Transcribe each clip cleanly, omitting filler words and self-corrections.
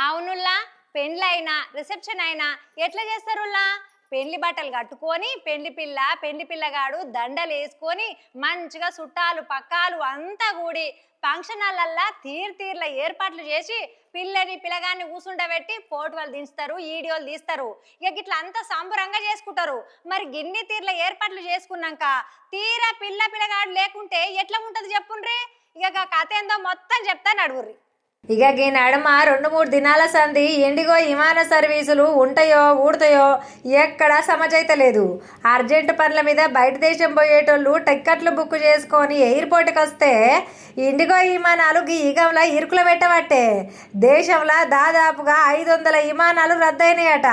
అవునుల్లా, పెండ్లైనా reception అయినా ఎట్లా చేస్తారుల్లా? పెళ్లి బట్టలు కట్టుకొని పెళ్లి పిల్లగాడు దండలు వేసుకొని మంచిగా చుట్టాలు పక్కాలు అంతా కూడి ఫంక్షన్ హాల్లల్లా తీర్ల ఏర్పాట్లు చేసి పిల్లగాన్ని కూసుండబెట్టి ఫోటోలు దించుతారు, వీడియోలు తీస్తారు. ఇక ఇట్లా అంతా సంబరంగా చేసుకుంటారు. మరి గిన్ని తీర్ల ఏర్పాట్లు చేసుకున్నాక తీరా పిల్లగాడు లేకుంటే ఎట్లా ఉంటది చెప్పుండ్రి. ఇక కథ ఏందో మొత్తం చెప్తా నడువుర్రి. ఇక ఈ నడుమ 2-3 దినాల సంధి ఎండిగో విమాన సర్వీసులు ఉంటాయో ఊడతాయో ఎక్కడా సమజైతలేదు. అర్జెంటు పనుల మీద బయట దేశం పోయేటోళ్ళు టిక్కెట్లు బుక్ చేసుకొని ఎయిర్పోర్ట్కి వస్తే ఇండిగో విమానాలు ఈగంలో ఇరుకులు పెట్టబట్టే దేశంలో దాదాపుగా 500 విమానాలు రద్దయినాయట.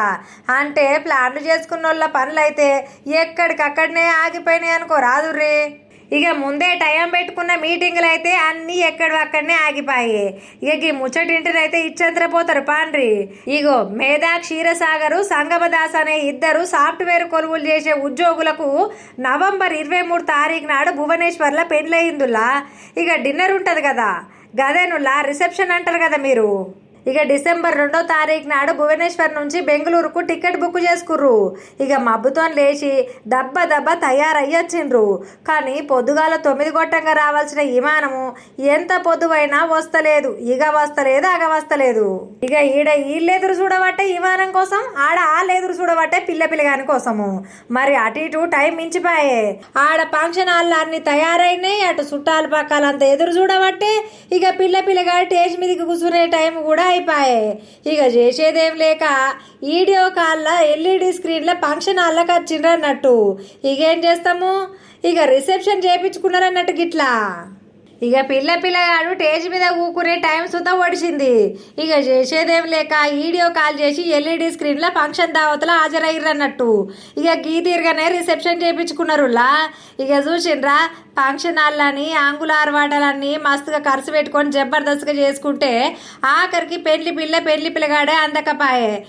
అంటే ప్లాన్లు చేసుకున్న వాళ్ళ పనులైతే ఎక్కడికక్కడనే ఆగిపోయినాయి అనుకో రాదుర్రీ. ఇక ముందే టైం పెట్టుకున్న మీటింగులు అయితే అన్నీ ఎక్కడక్కడనే ఆగిపోయాయి. ఇక ఈ ముచ్చటింటినైతే ఇచ్చంతరపోతారు పాండ్రి. ఇగో మేధా క్షీరసాగరు సంగమదాస్ అనే ఇద్దరు సాఫ్ట్వేర్ కొలువులు చేసే ఉద్యోగులకు నవంబర్ 23 తారీఖు నాడు భువనేశ్వర్లో పెండ్లయిందులా. ఇక డిన్నర్ ఉంటది కదా, గదేనుల్లా రిసెప్షన్ అంటారు కదా మీరు. ఇక డిసెంబర్ 2వ తారీఖు నాడు భువనేశ్వర్ నుంచి బెంగళూరుకు టికెట్ బుక్ చేసుకుర్రు. ఇక మబ్బుతో లేచి దబ్బ తయారయ్యొచ్చిండ్రు. కానీ పొద్దుగాల 9 గొట్టంగా రావాల్సిన విమానము ఎంత పొద్దువైనా వస్తలేదు. ఇక వస్తలేదు. ఇక ఈడ వీళ్ళెదురు చూడబట్టే విమానం కోసం, ఆడ వాళ్ళెదురు చూడబట్టే పిల్లగాని కోసము. మరి అటు ఇటు టైం మించిపోయే. ఆడ ఫంక్షన్ హాల్ అన్ని తయారైనాయి, అటు చుట్టాలు పక్కాలంతా ఎదురు చూడబట్టే ఇక పిల్లగాడి స్టేజ్ మీదకి కూర్చునే టైం కూడా అయిపోయాయి. ఇక చేసేదేం లేక వీడియో కాల్లో ఎల్ఈడి స్క్రీన్లో ఫంక్షన్ హాల్లోకి వచ్చిండ్రు అన్నట్టు. ఇక ఏం చేస్తాము, ఇక రిసెప్షన్ చేయించుకున్నారన్నట్టు గిట్లా. ఇక పిల్లగాడు స్టేజ్ మీద కూకునే టైం సుతా ఒడిచింది. ఇక చేసేదేం లేక వీడియో కాల్ చేసి ఎల్ఈడి స్క్రీన్లో ఫంక్షన్ దావతలో హాజరయ్యారన్నట్టు. ఇక తీరుగానే రిసెప్షన్ చేయించుకున్నారులా. ఇక చూసిండ్రా, ఫంక్షన్ హాల్లని ఆంగులార్ వాటలన్నీ మస్తుగా ఖర్చు పెట్టుకొని జబర్దస్త్గా చేసుకుంటే ఆఖరికి పెళ్లి పిల్లగాడే అందకపాయే.